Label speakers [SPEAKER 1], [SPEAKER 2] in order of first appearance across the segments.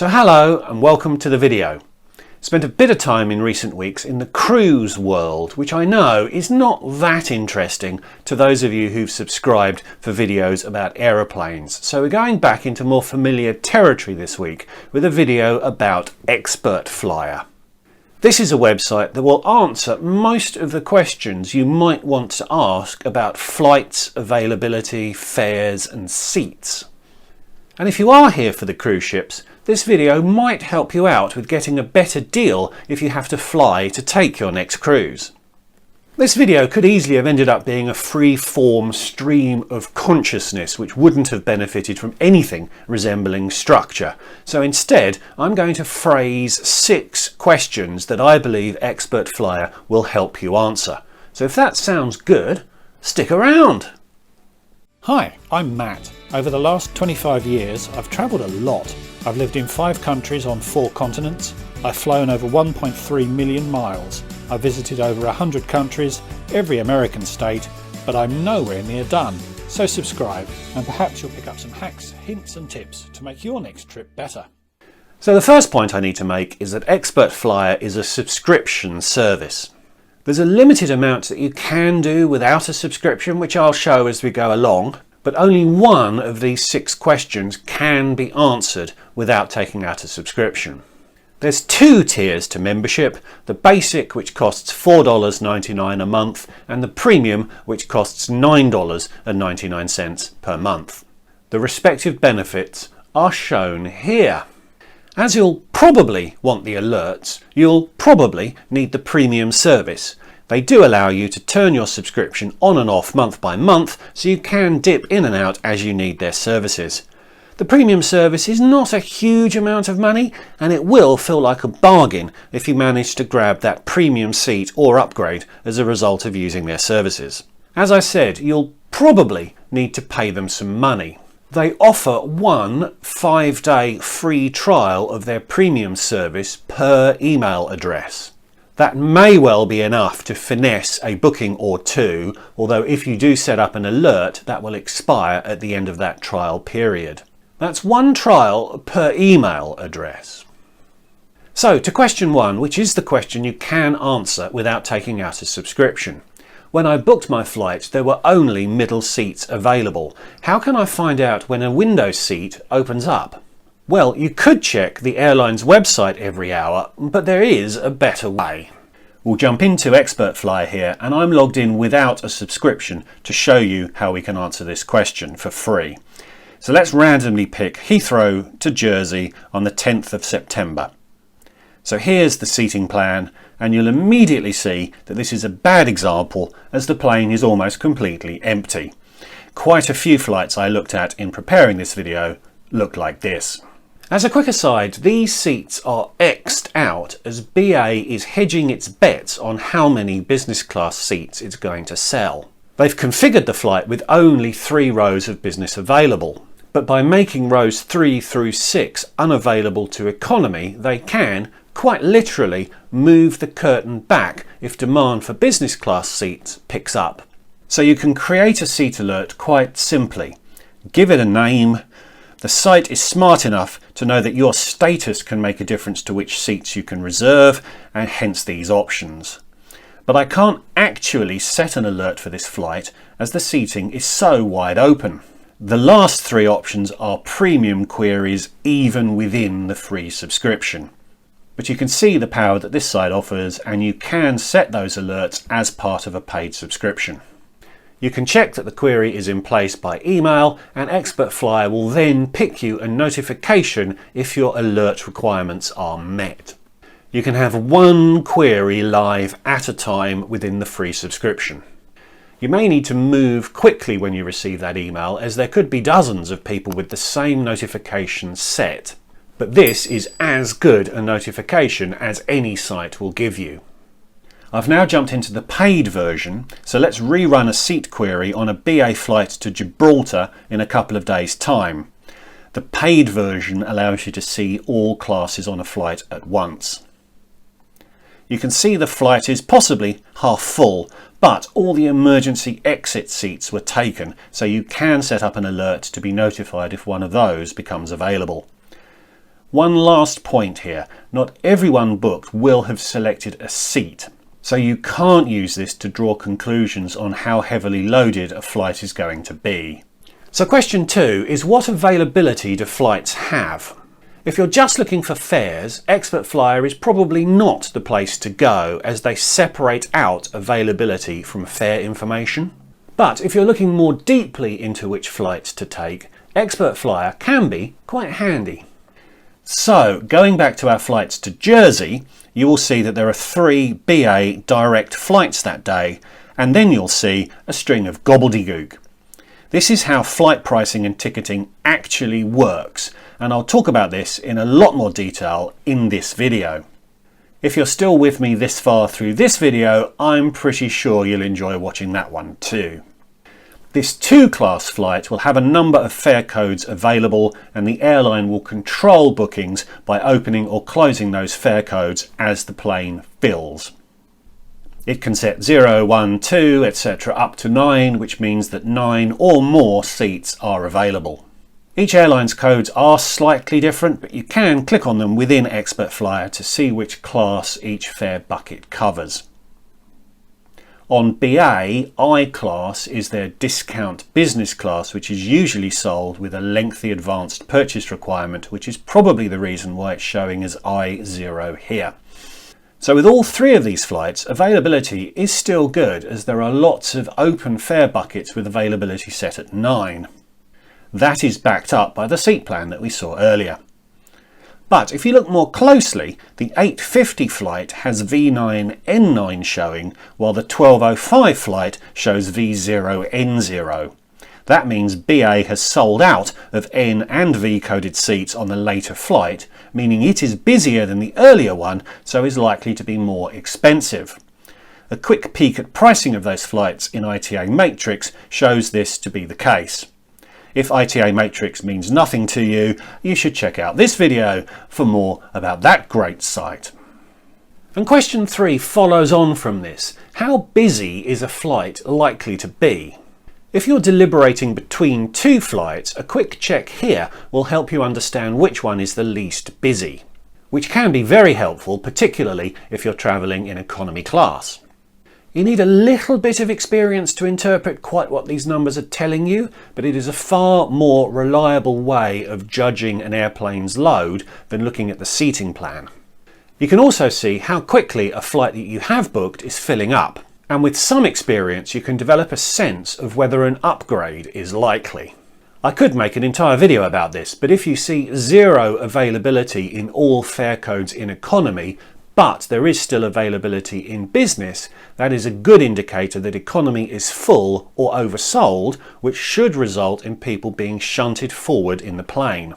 [SPEAKER 1] So hello and welcome to the video. Spent a bit of time in recent weeks in the cruise world, which I know is not that interesting to those of you who've subscribed for videos about aeroplanes. So we're going back into more familiar territory this week with a video about Expertflyer. This is a website that will answer most of the questions you might want to ask about flights, availability, fares and seats. And if you are here for the cruise ships, this video might help you out with getting a better deal if you have to fly to take your next cruise. This video could easily have ended up being a free-form stream of consciousness which wouldn't have benefited from anything resembling structure. So instead, I'm going to phrase 6 questions that I believe Expertflyer will help you answer. So if that sounds good, stick around!
[SPEAKER 2] Hi, I'm Matt. Over the last 25 years, I've travelled a lot. I've lived in 5 countries on 4 continents. I've flown over 1.3 million miles. I've visited over 100 countries, every American state, but I'm nowhere near done. So subscribe, and perhaps you'll pick up some hacks, hints and tips to make your next trip better.
[SPEAKER 1] So the first point I need to make is that Expertflyer is a subscription service. There's a limited amount that you can do without a subscription, which I'll show as we go along, but only one of these 6 questions can be answered without taking out a subscription. There's 2 tiers to membership, the basic which costs $4.99 a month and the premium which costs $9.99 per month. The respective benefits are shown here. As you'll probably want the alerts, you'll probably need the premium service. They do allow you to turn your subscription on and off month by month, so you can dip in and out as you need their services. The premium service is not a huge amount of money, and it will feel like a bargain if you manage to grab that premium seat or upgrade as a result of using their services. As I said, you'll probably need to pay them some money. They offer one 5-day free trial of their premium service per email address. That may well be enough to finesse a booking or 2, although if you do set up an alert, that will expire at the end of that trial period. That's one trial per email address. So to question 1, which is the question you can answer without taking out a subscription. When I booked my flight, there were only middle seats available. How can I find out when a window seat opens up? Well, you could check the airline's website every hour, but there is a better way. We'll jump into Expertflyer here, and I'm logged in without a subscription to show you how we can answer this question for free. So let's randomly pick Heathrow to Jersey on the 10th of September. So here's the seating plan, and you'll immediately see that this is a bad example as the plane is almost completely empty. Quite a few flights I looked at in preparing this video looked like this. As a quick aside, these seats are X'd out as BA is hedging its bets on how many business class seats it's going to sell. They've configured the flight with only 3 rows of business available. But by making rows 3 through 6 unavailable to economy, they can, quite literally, move the curtain back if demand for business class seats picks up. So you can create a seat alert quite simply. Give it a name. The site is smart enough to know that your status can make a difference to which seats you can reserve, and hence these options. But I can't actually set an alert for this flight as the seating is so wide open. The last 3 options are premium queries even within the free subscription. But you can see the power that this site offers, and you can set those alerts as part of a paid subscription. You can check that the query is in place by email, and Expertflyer will then pick you a notification if your alert requirements are met. You can have 1 query live at a time within the free subscription. You may need to move quickly when you receive that email, as there could be dozens of people with the same notification set. But this is as good a notification as any site will give you. I've now jumped into the paid version, so let's rerun a seat query on a BA flight to Gibraltar in a couple of days' time. The paid version allows you to see all classes on a flight at once. You can see the flight is possibly half full, but all the emergency exit seats were taken, so you can set up an alert to be notified if one of those becomes available. One last point here, not everyone booked will have selected a seat, so you can't use this to draw conclusions on how heavily loaded a flight is going to be. So question 2 is, what availability do flights have? If you're just looking for fares, Expertflyer is probably not the place to go, as they separate out availability from fare information. But if you're looking more deeply into which flights to take, Expertflyer can be quite handy. So, going back to our flights to Jersey, you will see that there are 3 BA direct flights that day, and then you'll see a string of gobbledygook. This is how flight pricing and ticketing actually works, and I'll talk about this in a lot more detail in this video. If you're still with me this far through this video, I'm pretty sure you'll enjoy watching that one too. This 2-class flight will have a number of fare codes available, and the airline will control bookings by opening or closing those fare codes as the plane fills. It can set 0, 1, 2, etc. up to 9, which means that 9 or more seats are available. Each airline's codes are slightly different, but you can click on them within Expertflyer to see which class each fare bucket covers. On BA, I-class is their discount business class, which is usually sold with a lengthy advanced purchase requirement, which is probably the reason why it's showing as I0 here. So with all 3 of these flights, availability is still good, as there are lots of open fare buckets with availability set at 9. That is backed up by the seat plan that we saw earlier. But if you look more closely, the 8:50 flight has V9N9 showing, while the 12:05 flight shows V0N0. That means BA has sold out of N and V coded seats on the later flight, meaning it is busier than the earlier one, so is likely to be more expensive. A quick peek at pricing of those flights in ITA Matrix shows this to be the case. If ITA Matrix means nothing to you, you should check out this video for more about that great site. And question 3 follows on from this. How busy is a flight likely to be? If you're deliberating between 2 flights, a quick check here will help you understand which one is the least busy, which can be very helpful, particularly if you're travelling in economy class. You need a little bit of experience to interpret quite what these numbers are telling you, but it is a far more reliable way of judging an airplane's load than looking at the seating plan. You can also see how quickly a flight that you have booked is filling up, and with some experience you can develop a sense of whether an upgrade is likely. I could make an entire video about this, but if you see 0 availability in all fare codes in economy, but there is still availability in business, that is a good indicator that economy is full or oversold, which should result in people being shunted forward in the plane.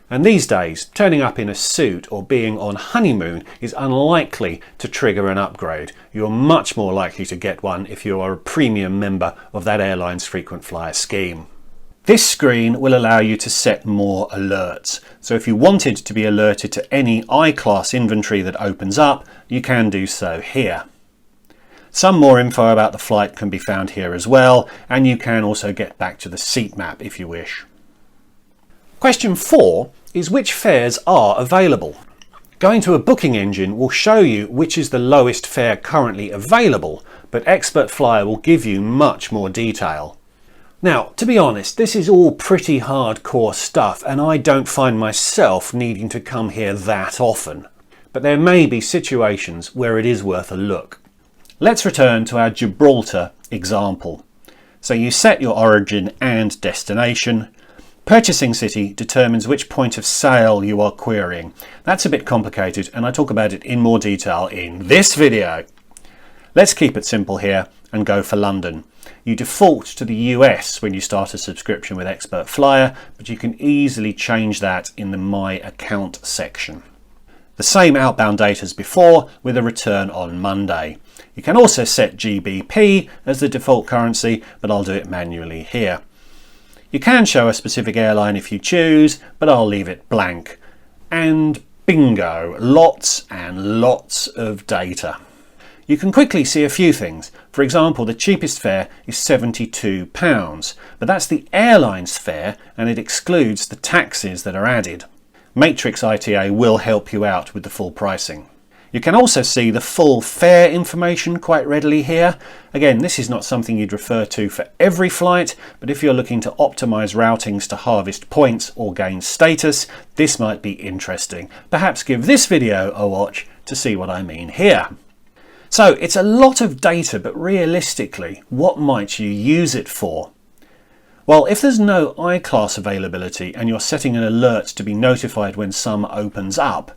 [SPEAKER 1] And these days, turning up in a suit or being on honeymoon is unlikely to trigger an upgrade. You're much more likely to get one if you are a premium member of that airline's frequent flyer scheme. This screen will allow you to set more alerts. So if you wanted to be alerted to any I-class inventory that opens up, you can do so here. Some more info about the flight can be found here as well, and you can also get back to the seat map if you wish. Question 4 is, which fares are available? Going to a booking engine will show you which is the lowest fare currently available, but Expertflyer will give you much more detail. Now, to be honest, this is all pretty hardcore stuff, and I don't find myself needing to come here that often. But there may be situations where it is worth a look. Let's return to our Gibraltar example. So you set your origin and destination. Purchasing city determines which point of sale you are querying. That's a bit complicated, and I talk about it in more detail in this video. Let's keep it simple here and go for London. You default to the US when you start a subscription with Expertflyer, but you can easily change that in the My Account section. The same outbound date as before, with a return on Monday. You can also set GBP as the default currency, but I'll do it manually here. You can show a specific airline if you choose, but I'll leave it blank. And bingo, lots and lots of data. You can quickly see a few things. For example, the cheapest fare is £72, but that's the airline's fare and it excludes the taxes that are added. Matrix ITA will help you out with the full pricing. You can also see the full fare information quite readily here. Again, this is not something you'd refer to for every flight, but if you're looking to optimize routings to harvest points or gain status, this might be interesting. Perhaps give this video a watch to see what I mean here. So it's a lot of data, but realistically, what might you use it for? Well, if there's no I-class availability and you're setting an alert to be notified when some opens up,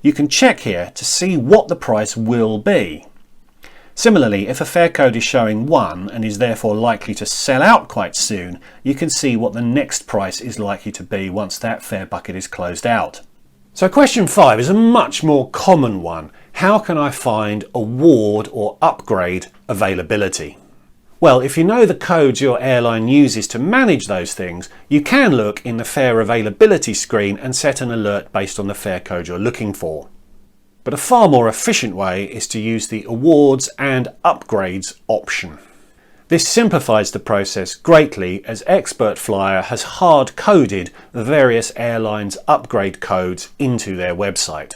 [SPEAKER 1] you can check here to see what the price will be. Similarly, if a fare code is showing 1 and is therefore likely to sell out quite soon, you can see what the next price is likely to be once that fare bucket is closed out. So question 5 is a much more common one. How can I find award or upgrade availability? Well, if you know the codes your airline uses to manage those things, you can look in the fare availability screen and set an alert based on the fare code you're looking for. But a far more efficient way is to use the awards and upgrades option. This simplifies the process greatly as Expertflyer has hard-coded the various airlines' upgrade codes into their website.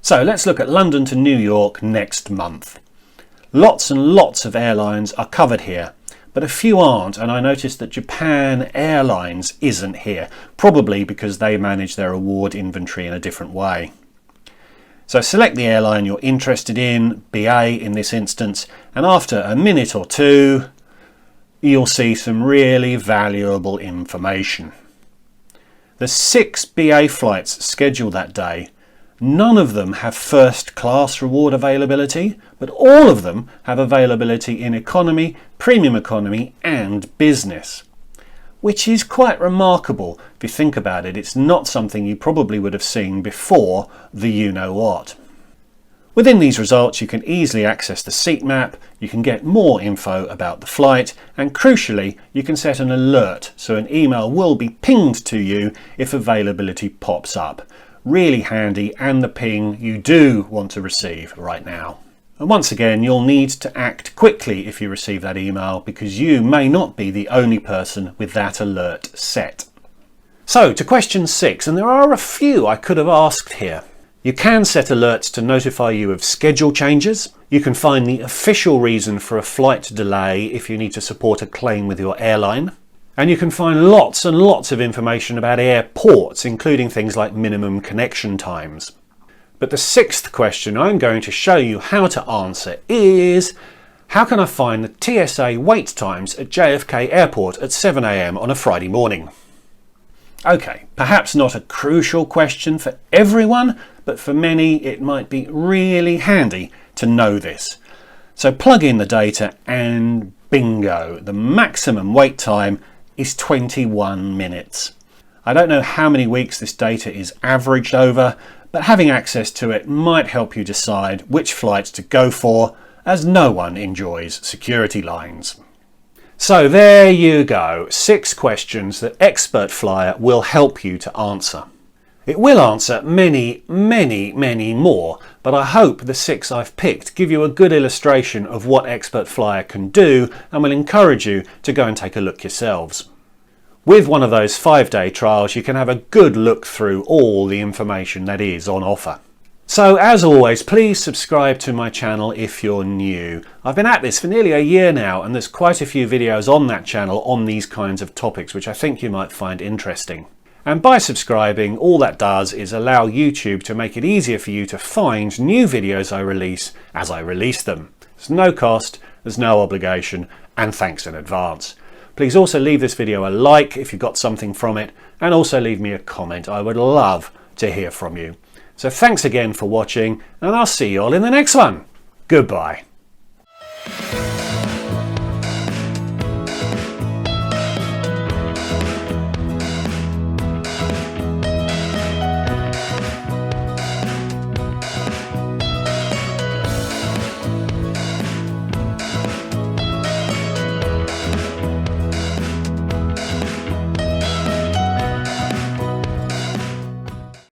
[SPEAKER 1] So let's look at London to New York next month. Lots and lots of airlines are covered here, but a few aren't, and I noticed that Japan Airlines isn't here, probably because they manage their award inventory in a different way. So select the airline you're interested in, BA in this instance, and after a minute or two, you'll see some really valuable information. There's 6 BA flights scheduled that day. None of them have first class reward availability, but all of them have availability in economy, premium economy and business. Which is quite remarkable if you think about it. It's not something you probably would have seen before the you-know-what. Within these results you can easily access the seat map, you can get more info about the flight, and crucially you can set an alert so an email will be pinged to you if availability pops up. Really handy, and the ping you do want to receive right now. And once again, you'll need to act quickly if you receive that email because you may not be the only person with that alert set. So to question 6, and there are a few I could have asked here. You can set alerts to notify you of schedule changes. You can find the official reason for a flight delay if you need to support a claim with your airline. And you can find lots and lots of information about airports, including things like minimum connection times. But the 6th question I'm going to show you how to answer is, how can I find the TSA wait times at JFK Airport at 7 AM on a Friday morning? Okay, perhaps not a crucial question for everyone, but for many it might be really handy to know this. So plug in the data and bingo, the maximum wait time is 21 minutes. I don't know how many weeks this data is averaged over, but having access to it might help you decide which flights to go for, as no one enjoys security lines. So there you go, 6 questions that Expertflyer will help you to answer. It will answer many more, but I hope the 6 I've picked give you a good illustration of what Expertflyer can do and will encourage you to go and take a look yourselves. With one of those 5-day trials, you can have a good look through all the information that is on offer. So as always, please subscribe to my channel if you're new. I've been at this for nearly a year now, and there's quite a few videos on that channel on these kinds of topics, which I think you might find interesting. And by subscribing, all that does is allow YouTube to make it easier for you to find new videos I release as I release them. There's no cost, there's no obligation, and thanks in advance. Please also leave this video a like if you got something from it, and also leave me a comment. I would love to hear from you. So thanks again for watching, and I'll see you all in the next one. Goodbye.